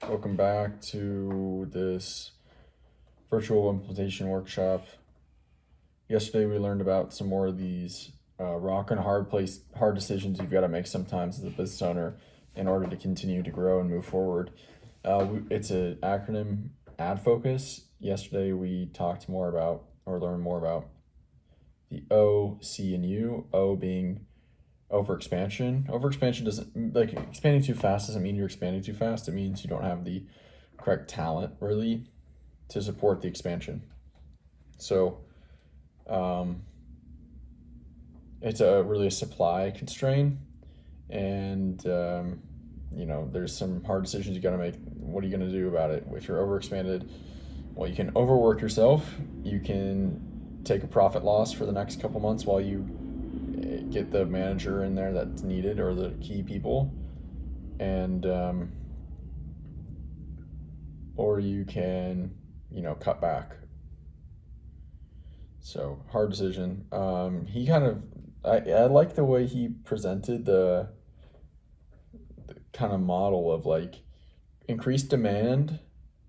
Welcome back to this virtual implementation workshop. Yesterday we learned about some more of these rock and hard decisions you've got to make sometimes as a business owner in order to continue to grow and move forward. It's an acronym, ad focus. Yesterday we talked more about or learned more about the O, C, and U. O being overexpansion. Overexpansion doesn't, like, expanding too fast doesn't mean you're expanding too fast. It means you don't have the correct talent really to support the expansion. So it's really a supply constraint, and there's some hard decisions you got to make. What are you going to do about it if you're overexpanded? Well, you can overwork yourself. You can take a profit loss for the next couple months while you get the manager in there that's needed or the key people, and or you can cut back. So hard decision. He kind of I like the way he presented the kind of model of like increased demand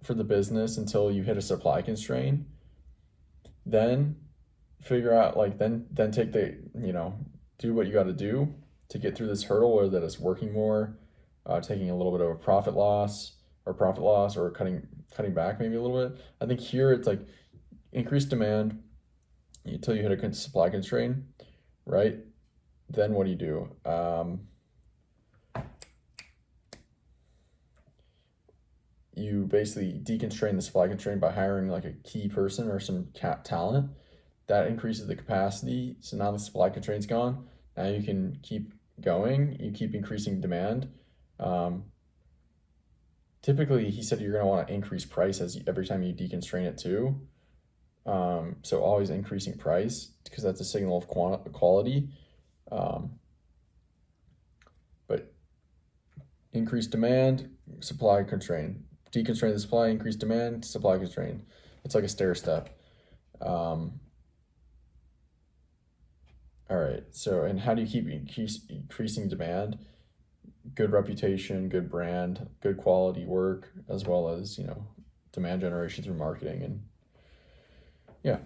for the business until you hit a supply constraint, then figure out like then take the do what you got to do to get through this hurdle, whether that is working more, taking a little bit of a profit loss or cutting back maybe a little bit. I think here it's like increased demand until you hit a supply constraint, right? Then what do you do? You basically deconstrain the supply constraint by hiring like a key person or some talent that increases the capacity. So now the supply constraint's gone. Now you can keep going. You keep increasing demand. Typically, he said you're going to want to increase price every time you deconstrain it too. So always increasing price because that's a signal of quality. But increased demand, supply constraint. Deconstrain the supply, increase demand, supply constraint. It's like a stair step. All right. So, and how do you keep increasing demand? Good reputation, good brand, good quality work, as well as demand generation through marketing and yeah.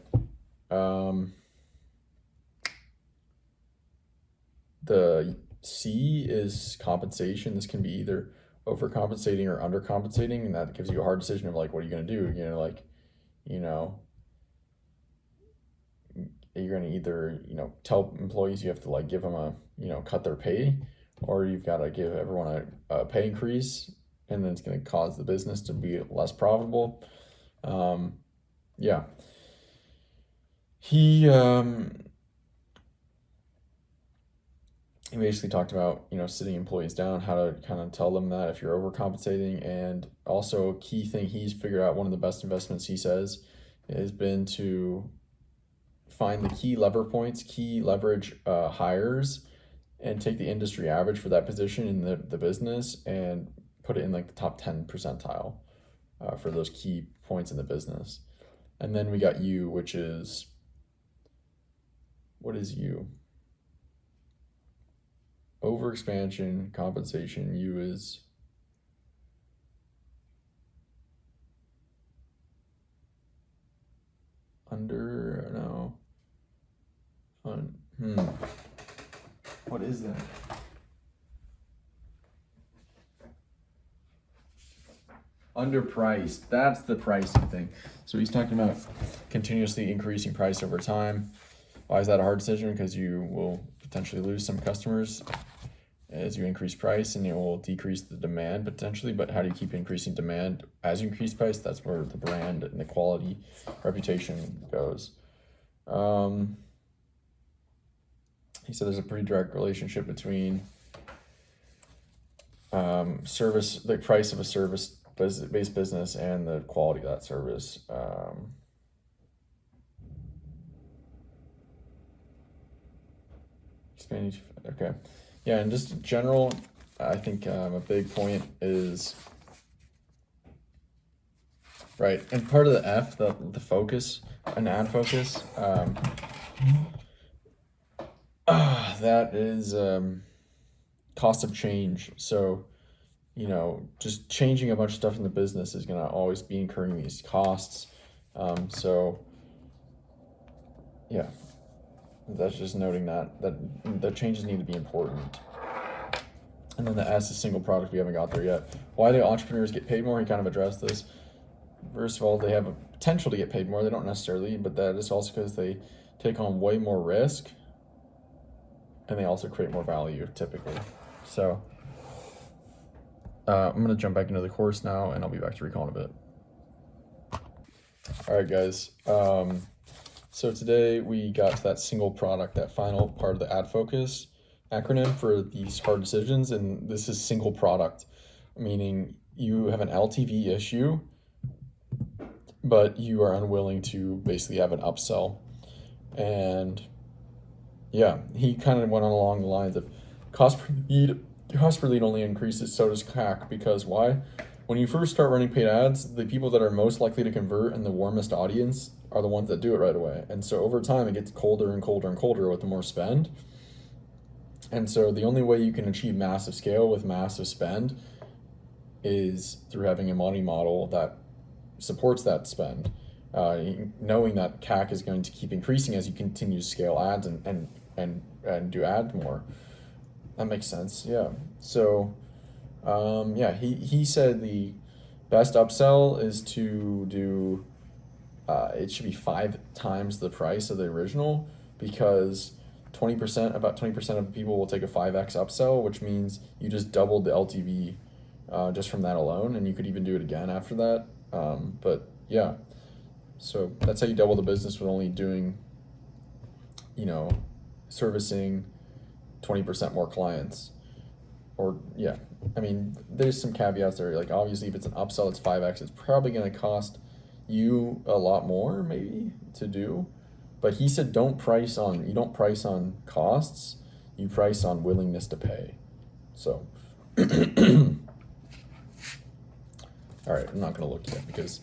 The C is compensation. This can be either overcompensating or undercompensating, and that gives you a hard decision of like, what are you going to do? You're going to either tell employees you have to like give them a cut their pay, or you've got to give everyone a pay increase, and then it's going to cause the business to be less profitable. Yeah. He basically talked about sitting employees down, how to kind of tell them that if you're overcompensating, and also a key thing he's figured out, one of the best investments he says has been to find the key leverage hires, and take the industry average for that position in the business and put it in like the top 10 percentile for those key points in the business. And then we got U, which is, what is U? Overexpansion, compensation. U is under, no. What is that? Underpriced. That's the pricing thing. So he's talking about continuously increasing price over time. Why is that a hard decision? Because you will potentially lose some customers as you increase price, and it will decrease the demand potentially. But how do you keep increasing demand as you increase price? That's where the brand and the quality reputation goes. He said there's a pretty direct relationship between service, the price of a service-based business, and the quality of that service. Expanding. Okay. Yeah, and just in general, I think a big point is, right, and part of the F, the focus, an ad focus, that is cost of change. So, just changing a bunch of stuff in the business is going to always be incurring these costs. So yeah, that's just noting that the changes need to be important. And then the S is single product. We haven't got there yet. Why do entrepreneurs get paid more? He kind of addressed this. First of all, they have a potential to get paid more. They don't necessarily, but that is also because they take on way more risk, and they also create more value typically. So I'm going to jump back into the course now, and I'll be back to recall in a bit. All right, guys. So today we got to that single product, that final part of the ad focus acronym for these hard decisions. And this is single product, meaning you have an LTV issue, but you are unwilling to basically have an upsell. And yeah, he kind of went on along the lines of cost per lead only increases, so does CAC. Because why? When you first start running paid ads, the people that are most likely to convert and the warmest audience are the ones that do it right away. And so over time, it gets colder and colder and colder with the more spend. And so the only way you can achieve massive scale with massive spend is through having a money model that supports that spend, knowing that CAC is going to keep increasing as you continue to scale ads and do ads more. That makes sense. Yeah. So he said the best upsell is to do it should be 5 times the price of the original, because about 20% of people will take a 5x upsell, which means you just doubled the LTV just from that alone, and you could even do it again after that. But yeah, so that's how you double the business with only doing, servicing 20% more clients. Or yeah, I mean, there's some caveats there. Like obviously, if it's an upsell, it's 5x. It's probably going to cost you a lot more maybe to do. But he said, you don't price on costs, you price on willingness to pay. So, all right, I'm not going to look yet because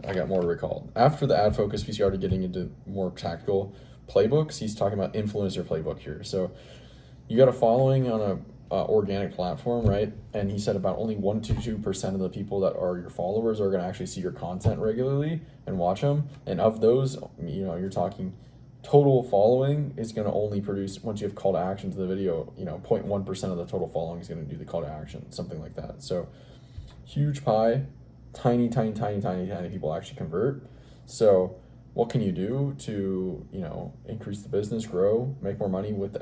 I got more recalled. After the ad focus, we started getting into more tactical playbooks. He's talking about influencer playbook here. So you got a following on a organic platform, right? And he said about only 1 to 2% of the people that are your followers are going to actually see your content regularly and watch them. And of those, you're talking total following is going to only produce, once you have call to action to the video, 0.1% of the total following is going to do the call to action, something like that. So huge pie, tiny people actually convert. So what can you do to, increase the business, grow, make more money with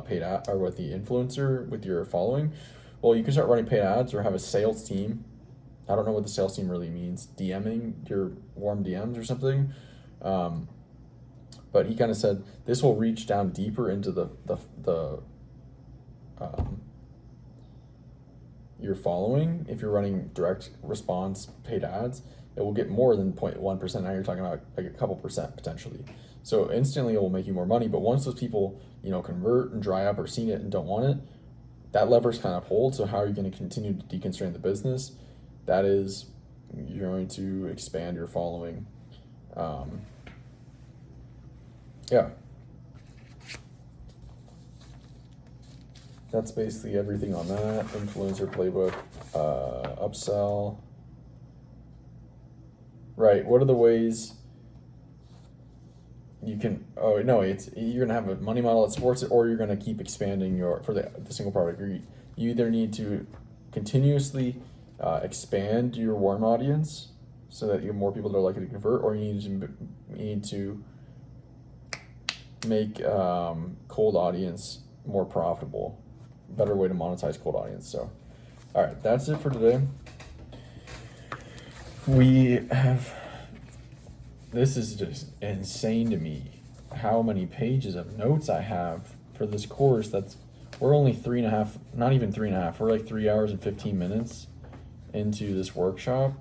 paid ad or with the influencer, with your following? Well, you can start running paid ads or have a sales team. I don't know what the sales team really means. DMing your warm DMs or something. But he kind of said this will reach down deeper into your following. If you're running direct response paid ads, it will get more than 0.1%. Now you're talking about like a couple percent potentially. So instantly it will make you more money. But once those people, convert and dry up or seen it and don't want it, that lever's kind of pulled. So how are you going to continue to deconstrain the business? That is, you're going to expand your following. Yeah. That's basically everything on that. Influencer playbook, upsell. Right. What are the ways you can? Oh no, you're gonna have a money model that supports it, or you're gonna keep expanding for the single product. You either need to continuously expand your warm audience so that you have more people that are likely to convert, or you need to make cold audience more profitable. Better way to monetize cold audience. So, all right, that's it for today. This is just insane to me how many pages of notes I have for this course. We're only 3.5, not even 3.5, we're like 3 hours and 15 minutes into this workshop.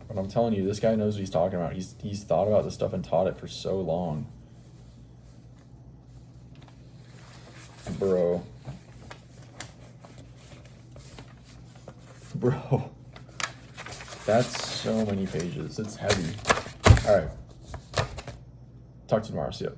But I'm telling you, this guy knows what he's talking about. He's thought about this stuff and taught it for so long. Bro. That's so many pages. It's heavy. All right. Talk to you tomorrow. See ya.